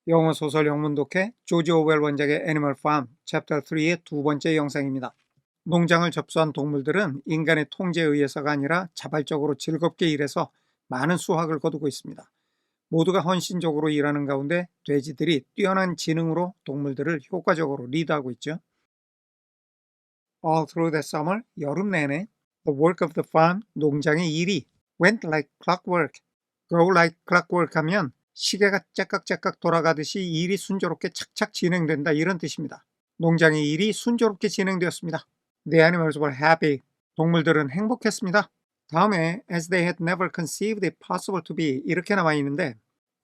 영어 소설 영문 독해 조지 오웰 원작의 애니멀 팜 챕터 3의 두 번째 영상입니다. 농장을 접수한 동물들은 인간의 통제에 의해서가 아니라 자발적으로 즐겁게 일해서 많은 수확을 거두고 있습니다. 모두가 헌신적으로 일하는 가운데 돼지들이 뛰어난 지능으로 동물들을 효과적으로 리드하고 있죠. All through the summer, 여름 내내 the work of the farm, 농장의 일이 went like clockwork, go like clockwork 하면 시계가 째깍째깍 돌아가듯이 일이 순조롭게 착착 진행된다 이런 뜻입니다. 농장의 일이 순조롭게 진행되었습니다. The animals were happy. 동물들은 행복했습니다. 다음에 as they had never conceived it possible to be 이렇게 나와 있는데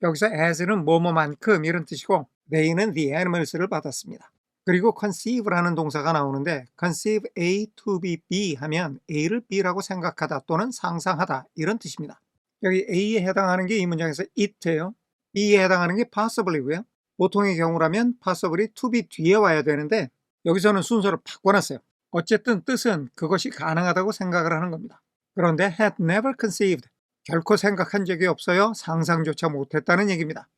여기서 as는 뭐뭐만큼 이런 뜻이고 they는 the animals를 받았습니다. 그리고 conceive라는 동사가 나오는데 conceive A to be B 하면 A를 B라고 생각하다 또는 상상하다 이런 뜻입니다. 여기 A에 해당하는 게 이 문장에서 it예요. B에 해당하는 게 possibly고요. 보통의 경우라면 possibly to be 뒤에 와야 되는데 여기서는 순서를 바꿔놨어요. 어쨌든 뜻은 그것이 가능하다고 생각을 하는 겁니다. 그런데 had never conceived, 결코 생각한 적이 없어요. 상상조차 못했다는 얘기입니다.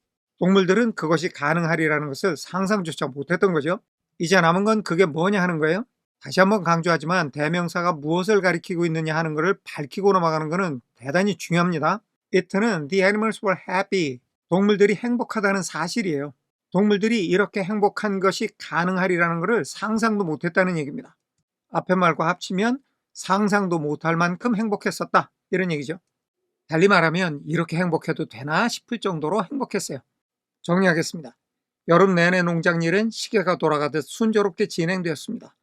동물들은 그것이 가능하리라는 것을 상상조차 못했던 거죠. 이제 남은 건 그게 뭐냐 하는 거예요. 다시 한번 강조하지만 대명사가 무엇을 가리키고 있느냐 하는 것을 밝히고 넘어가는 것은 대단히 중요합니다. It는 the animals were happy, 동물들이 행복하다는 사실이에요. 동물들이 이렇게 행복한 것이 가능하리라는 것을 상상도 못했다는 얘기입니다. 앞에 말과 합치면 상상도 못할 만큼 행복했었다 이런 얘기죠. 달리 말하면 이렇게 행복해도 되나 싶을 정도로 행복했어요. 정리하겠습니다. 여름 내내 농장 일은 시계가 돌아가듯 순조롭게 진행되었습니다.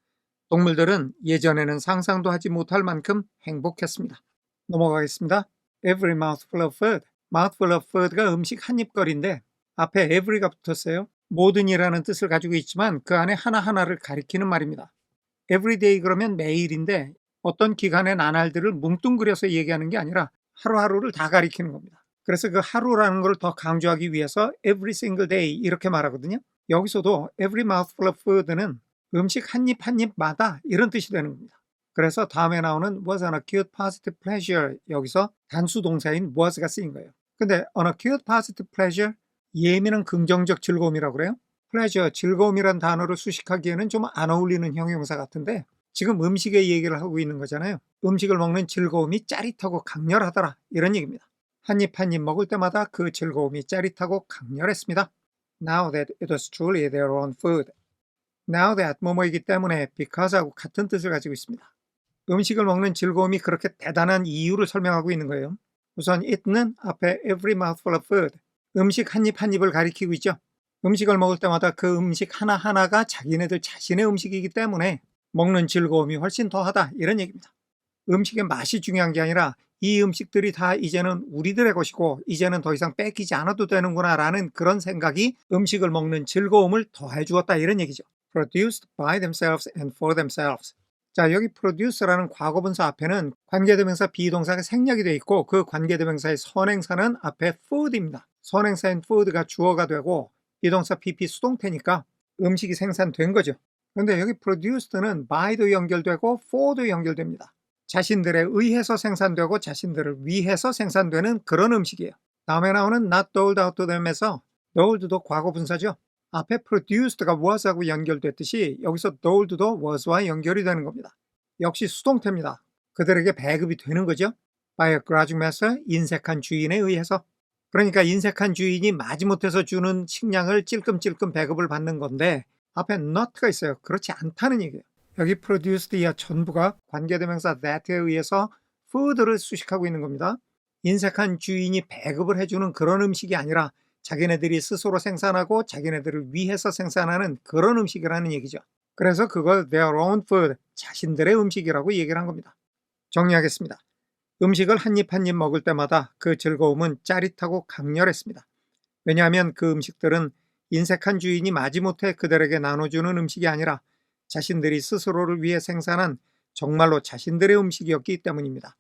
동물들은 예전에는 상상도 하지 못할 만큼 행복했습니다. 넘어가겠습니다. Every mouthful of food. mouthful of food가 음식 한입거리인데 앞에 every가 붙었어요. 모든이라는 뜻을 가지고 있지만 그 안에 하나하나를 가리키는 말입니다. everyday 그러면 매일인데 어떤 기간의 나날들을 뭉뚱그려서 얘기하는 게 아니라 하루하루를 다 가리키는 겁니다. 그래서 그 하루라는 걸 더 강조하기 위해서 every single day 이렇게 말하거든요. 여기서도 every mouthful of food는 음식 한 입 한 입마다 이런 뜻이 되는 겁니다. 그래서 다음에 나오는 was an acute positive pleasure, 여기서 단수 동사인 was가 쓰인 거예요. 근데 an acute positive pleasure, 예민한 긍정적 즐거움이라고 그래요. pleasure, 즐거움이란 단어를 수식하기에는 좀 안 어울리는 형용사 같은데 지금 음식의 얘기를 하고 있는 거잖아요. 음식을 먹는 즐거움이 짜릿하고 강렬하더라 이런 얘기입니다. 한 입 한 입 먹을 때마다 그 즐거움이 짜릿하고 강렬했습니다. Now that it was truly their own food. Now that 뭐뭐이기 때문에 because하고 같은 뜻을 가지고 있습니다. 음식을 먹는 즐거움이 그렇게 대단한 이유를 설명하고 있는 거예요. 우선 it는 앞에 every mouthful of food, 음식 한 입 한 입을 가리키고 있죠. 음식을 먹을 때마다 그 음식 하나하나가 자기네들 자신의 음식이기 때문에 먹는 즐거움이 훨씬 더하다 이런 얘기입니다. 음식의 맛이 중요한 게 아니라 이 음식들이 다 이제는 우리들의 것이고 이제는 더 이상 뺏기지 않아도 되는구나 라는 그런 생각이 음식을 먹는 즐거움을 더해 주었다 이런 얘기죠. Produced by themselves and for themselves. 자, 여기 produce라는 과거분사 앞에는 관계대명사 비동사가 생략이 되어 있고 그 관계대명사의 선행사는 앞에 food입니다. 선행사인 food가 주어가 되고 비동사 pp 수동태니까 음식이 생산된 거죠. 그런데 여기 produced는 by도 연결되고 for도 연결됩니다. 자신들에 의해서 생산되고 자신들을 위해서 생산되는 그런 음식이에요. 다음에 나오는 not doled out to them에서 doled도 과거분사죠. 앞에 produced가 was하고 연결됐듯이 여기서 doled도 was와 연결이 되는 겁니다. 역시 수동태입니다. 그들에게 배급이 되는 거죠. by a grudging master, 인색한 주인에 의해서. 그러니까 인색한 주인이 마지못해서 주는 식량을 찔끔찔끔 배급을 받는 건데 앞에 not가 있어요. 그렇지 않다는 얘기예요. 여기 produced 이하 전부가 관계대명사 that에 의해서 food를 수식하고 있는 겁니다. 인색한 주인이 배급을 해주는 그런 음식이 아니라 자기네들이 스스로 생산하고 자기네들을 위해서 생산하는 그런 음식이라는 얘기죠. 그래서 그걸 their own food, 자신들의 음식이라고 얘기를 한 겁니다. 정리하겠습니다. 음식을 한 입 한 입 먹을 때마다 그 즐거움은 짜릿하고 강렬했습니다. 왜냐하면 그 음식들은 인색한 주인이 마지못해 그들에게 나눠주는 음식이 아니라 자신들이 스스로를 위해 생산한 정말로 자신들의 음식이었기 때문입니다.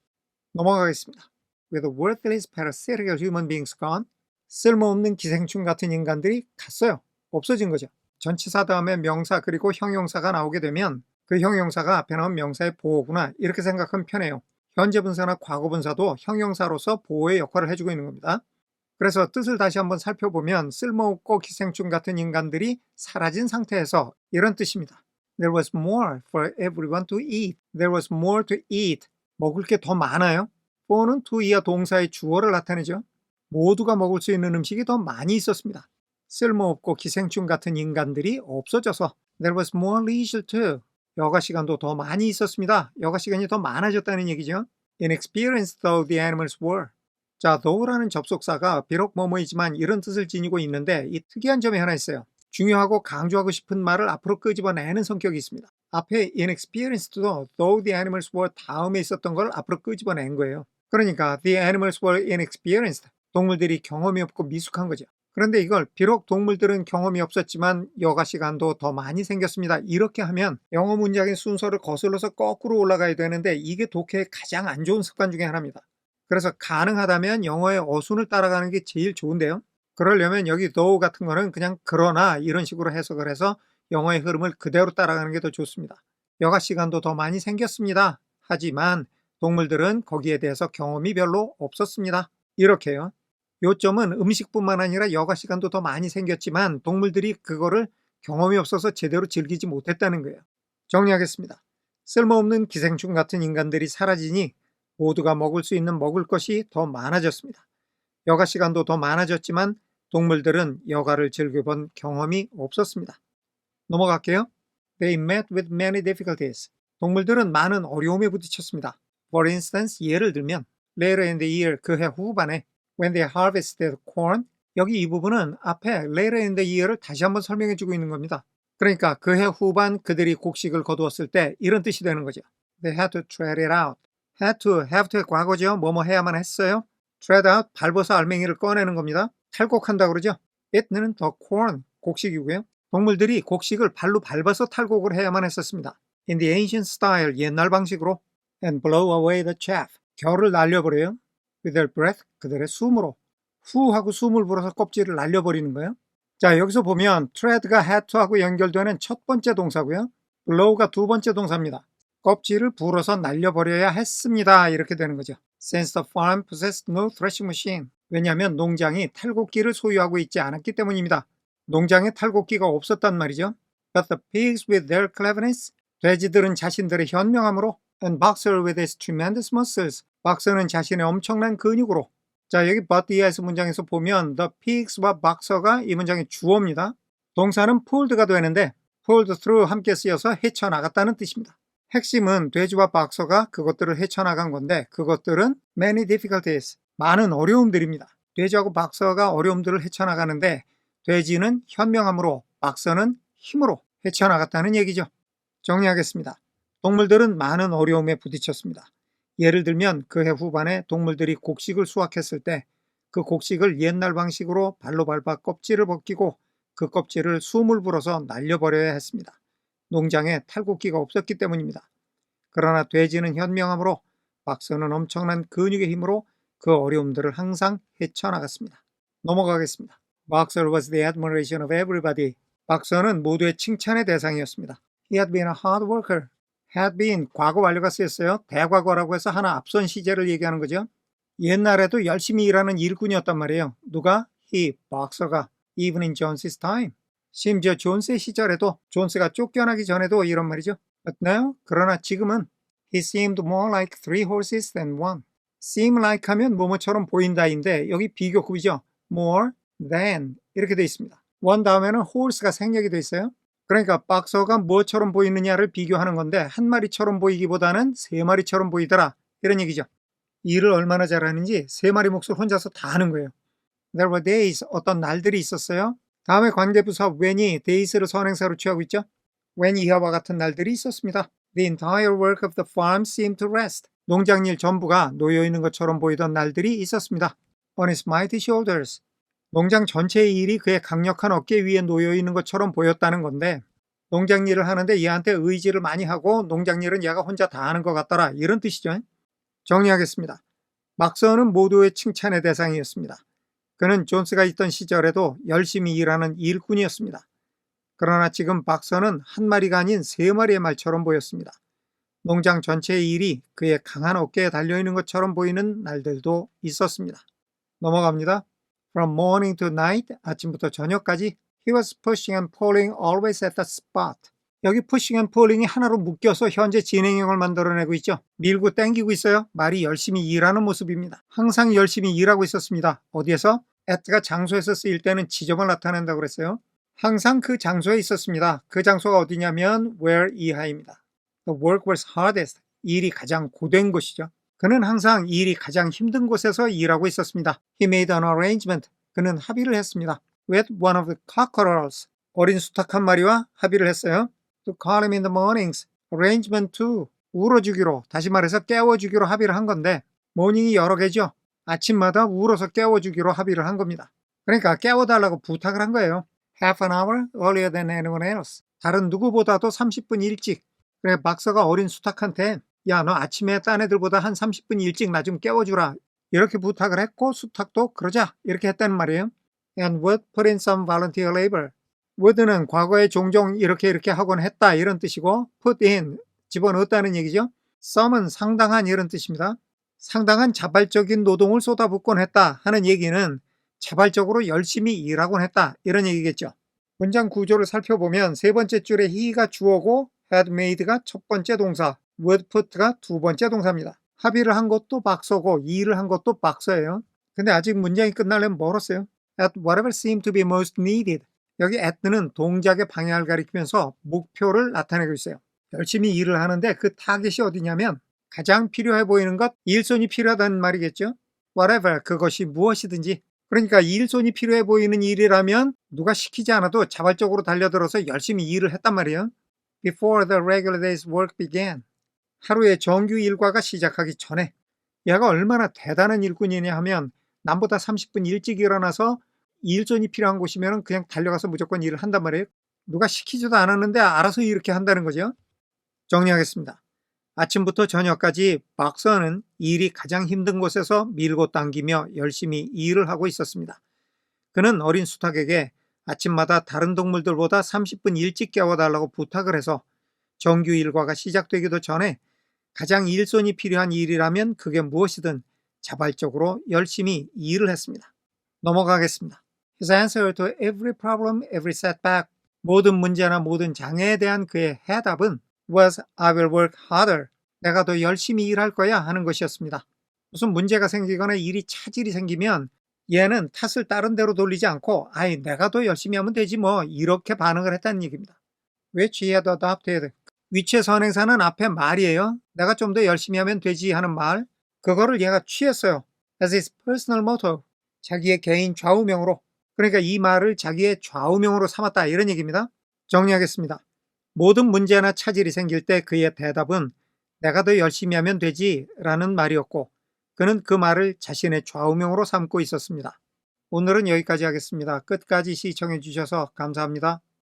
넘어가겠습니다. With worthless parasitical human beings gone, 쓸모없는 기생충 같은 인간들이 갔어요. 없어진 거죠. 전치사 다음에 명사 그리고 형용사가 나오게 되면 그 형용사가 앞에 나온 명사의 보호구나 이렇게 생각하면 편해요. 현재 분사나 과거 분사도 형용사로서 보호의 역할을 해주고 있는 겁니다. 그래서 뜻을 다시 한번 살펴보면 쓸모없고 기생충 같은 인간들이 사라진 상태에서 이런 뜻입니다. There was more for everyone to eat. There was more to eat. 먹을 게 더 많아요. for는 to 이하 동사의 주어를 나타내죠. 모두가 먹을 수 있는 음식이 더 많이 있었습니다. 쓸모없고 기생충 같은 인간들이 없어져서 There was more leisure too. 여가 시간도 더 많이 있었습니다. 여가 시간이 더 많아졌다는 얘기죠. Inexperienced though the animals were. 자, though라는 접속사가 비록 뭐뭐이지만 이런 뜻을 지니고 있는데 이 특이한 점이 하나 있어요. 중요하고 강조하고 싶은 말을 앞으로 끄집어내는 성격이 있습니다. 앞에 inexperienced도 though the animals were 다음에 있었던 걸 앞으로 끄집어낸 거예요. 그러니까 the animals were inexperienced. 동물들이 경험이 없고 미숙한 거죠. 그런데 이걸 비록 동물들은 경험이 없었지만 여가 시간도 더 많이 생겼습니다. 이렇게 하면 영어 문장의 순서를 거슬러서 거꾸로 올라가야 되는데 이게 독해의 가장 안 좋은 습관 중에 하나입니다. 그래서 가능하다면 영어의 어순을 따라가는 게 제일 좋은데요. 그러려면 여기 though 같은 거는 그냥 그러나 이런 식으로 해석을 해서 영어의 흐름을 그대로 따라가는 게 더 좋습니다. 여가 시간도 더 많이 생겼습니다. 하지만 동물들은 거기에 대해서 경험이 별로 없었습니다. 이렇게요. 요점은 음식뿐만 아니라 여가 시간도 더 많이 생겼지만 동물들이 그거를 경험이 없어서 제대로 즐기지 못했다는 거예요. 정리하겠습니다. 쓸모없는 기생충 같은 인간들이 사라지니 모두가 먹을 수 있는 먹을 것이 더 많아졌습니다. 여가 시간도 더 많아졌지만 동물들은 여가를 즐겨본 경험이 없었습니다. 넘어갈게요. They met with many difficulties. 동물들은 많은 어려움에 부딪혔습니다. For instance, 예를 들면 later in the year, 그해 후반에 when they harvested corn, 여기 이 부분은 앞에 later in the year를 다시 한번 설명해 주고 있는 겁니다. 그러니까 그해 후반 그들이 곡식을 거두었을 때 이런 뜻이 되는 거죠. They had to tread it out. had to의 과거죠. 뭐뭐 해야만 했어요. tread out, 밟아서 알맹이를 꺼내는 겁니다. 탈곡한다고 그러죠. it는 the corn, 곡식이고요. 동물들이 곡식을 발로 밟아서 탈곡을 해야만 했었습니다. In the ancient style, 옛날 방식으로 and blow away the chaff, 겨울을 날려버려요. With their breath, 그들의 숨으로. 후 하고 숨을 불어서 껍질을 날려버리는 거예요. 자, 여기서 보면 tread가 had to하고 연결되는 첫 번째 동사고요. blow가 두 번째 동사입니다. 껍질을 불어서 날려버려야 했습니다. 이렇게 되는 거죠. Since the farm possessed no threshing machine. 왜냐하면 농장이 탈곡기를 소유하고 있지 않았기 때문입니다. 농장에 탈곡기가 없었단 말이죠. But the pigs with their cleverness. 돼지들은 자신들의 현명함으로 and Boxer with his tremendous muscles. 박서는 자신의 엄청난 근육으로. 자, 여기 but the 문장에서 보면 the pigs와 Boxer가 이 문장의 주어입니다. 동사는 pullед가 되는데 pulled through 함께 쓰여서 헤쳐나갔다는 뜻입니다. 핵심은 돼지와 박서가 그것들을 헤쳐나간 건데 그것들은 many difficulties, 많은 어려움들입니다. 돼지하고 박서가 어려움들을 헤쳐나가는데 돼지는 현명함으로 박서는 힘으로 헤쳐나갔다는 얘기죠. 정리하겠습니다. 동물들은 많은 어려움에 부딪혔습니다. 예를 들면 그해 후반에 동물들이 곡식을 수확했을 때 그 곡식을 옛날 방식으로 발로 밟아 껍질을 벗기고 그 껍질을 숨을 불어서 날려버려야 했습니다. 농장에 탈곡기가 없었기 때문입니다. 그러나 돼지는 현명함으로 박서는 엄청난 근육의 힘으로 그 어려움들을 항상 헤쳐나갔습니다. 넘어가겠습니다. Boxer was the admiration of everybody. 박서는 모두의 칭찬의 대상이었습니다. He had been a hard worker. had been 과거 완료가 쓰였어요. 대과거라고 해서 하나 앞선 시제를 얘기하는 거죠. 옛날에도 열심히 일하는 일꾼이었단 말이에요. 누가? he, 박서가. Even in Jones's time. 심지어 존스의 시절에도 존스가 쫓겨나기 전에도 이런 말이죠. But now, 그러나 지금은 he seemed more like three horses than one. seem like 하면 뭐뭐처럼 보인다인데 여기 비교급이죠. more than 이렇게 돼 있습니다. one 다음에는 horse가 생략이 돼 있어요. 그러니까 박서가 뭐처럼 보이느냐를 비교하는 건데 한 마리처럼 보이기보다는 세 마리처럼 보이더라 이런 얘기죠. 일을 얼마나 잘하는지 세 마리 몫을 혼자서 다 하는 거예요. There were days, 어떤 날들이 있었어요. 다음에 관계부사 when이 days를 선행사로 취하고 있죠. when 이하와 같은 날들이 있었습니다. The entire work of the farm seemed to rest. 농장일 전부가 놓여있는 것처럼 보이던 날들이 있었습니다. On his mighty shoulders. 농장 전체의 일이 그의 강력한 어깨 위에 놓여있는 것처럼 보였다는 건데 농장 일을 하는데 얘한테 의지를 많이 하고 농장 일은 얘가 혼자 다 하는 것 같더라 이런 뜻이죠. 정리하겠습니다. 박서는 모두의 칭찬의 대상이었습니다. 그는 존스가 있던 시절에도 열심히 일하는 일꾼이었습니다. 그러나 지금 박서는 한 마리가 아닌 세 마리의 말처럼 보였습니다. 농장 전체의 일이 그의 강한 어깨에 달려있는 것처럼 보이는 날들도 있었습니다. 넘어갑니다. From morning to night, 아침부터 저녁까지 he was pushing and pulling always at the spot. 여기 pushing and pulling이 하나로 묶여서 현재 진행형을 만들어내고 있죠. 밀고 땡기고 있어요. 말이 열심히 일하는 모습입니다. 항상 열심히 일하고 있었습니다. 어디에서? at가 장소에서 쓰일 때는 지점을 나타낸다고 그랬어요. 항상 그 장소에 있었습니다. 그 장소가 어디냐면 where 이하입니다. The work was hardest. 일이 가장 고된 곳이죠. 그는 항상 일이 가장 힘든 곳에서 일하고 있었습니다. He made an arrangement. 그는 합의를 했습니다. With one of the cockerels. 어린 수탉 한 마리와 합의를 했어요. To call him in the mornings. Arrangement to. 울어주기로. 다시 말해서 깨워주기로 합의를 한 건데 모닝이 여러 개죠. 아침마다 울어서 깨워주기로 합의를 한 겁니다. 그러니까 깨워달라고 부탁을 한 거예요. Half an hour earlier than anyone else. 다른 누구보다도 30분 일찍. 그래 박사가 어린 수탉한테 야, 너 아침에 딴 애들보다 한 30분 일찍 나 좀 깨워주라. 이렇게 부탁을 했고 수탉도 그러자 이렇게 했다는 말이에요. And would put in some volunteer labor. would는 과거에 종종 이렇게 하곤 했다 이런 뜻이고 put in 집어넣었다는 얘기죠. some은 상당한 이런 뜻입니다. 상당한 자발적인 노동을 쏟아붓곤 했다 하는 얘기는 자발적으로 열심히 일하곤 했다 이런 얘기겠죠. 문장 구조를 살펴보면 세 번째 줄에 he가 주어고 had made가 첫 번째 동사, would put가 두 번째 동사입니다. 합의를 한 것도 박서고 일을 한 것도 박서예요. 근데 아직 문장이 끝나려면 멀었어요. At whatever seemed to be most needed. 여기 at는 동작의 방향을 가리키면서 목표를 나타내고 있어요. 열심히 일을 하는데 그 타겟이 어디냐면 가장 필요해 보이는 것, 일손이 필요하다는 말이겠죠. Whatever, 그것이 무엇이든지. 그러니까 일손이 필요해 보이는 일이라면 누가 시키지 않아도 자발적으로 달려들어서 열심히 일을 했단 말이에요. Before the regular day's work began. 하루의 정규 일과가 시작하기 전에. 얘가 얼마나 대단한 일꾼이냐 하면 남보다 30분 일찍 일어나서 일손이 필요한 곳이면 그냥 달려가서 무조건 일을 한단 말이에요. 누가 시키지도 않았는데 알아서 이렇게 한다는 거죠. 정리하겠습니다. 아침부터 저녁까지 박서는 일이 가장 힘든 곳에서 밀고 당기며 열심히 일을 하고 있었습니다. 그는 어린 수탉에게 아침마다 다른 동물들보다 30분 일찍 깨워달라고 부탁을 해서 정규 일과가 시작되기도 전에 가장 일손이 필요한 일이라면 그게 무엇이든 자발적으로 열심히 일을 했습니다. 넘어가겠습니다. His answer to every problem, every setback, 모든 문제나 모든 장애에 대한 그의 해답은 was I will work harder. 내가 더 열심히 일할 거야 하는 것이었습니다. 무슨 문제가 생기거나 일이 차질이 생기면 얘는 탓을 다른 데로 돌리지 않고 아이 내가 더 열심히 하면 되지 뭐 이렇게 반응을 했다는 얘기입니다. Which he had adopted. 위치의 선행사는 앞에 말이에요. 내가 좀 더 열심히 하면 되지 하는 말. 그거를 얘가 취했어요. As his personal motto. 자기의 개인 좌우명으로. 그러니까 이 말을 자기의 좌우명으로 삼았다 이런 얘기입니다. 정리하겠습니다. 모든 문제나 차질이 생길 때 그의 대답은 내가 더 열심히 하면 되지 라는 말이었고 그는 그 말을 자신의 좌우명으로 삼고 있었습니다. 오늘은 여기까지 하겠습니다. 끝까지 시청해 주셔서 감사합니다.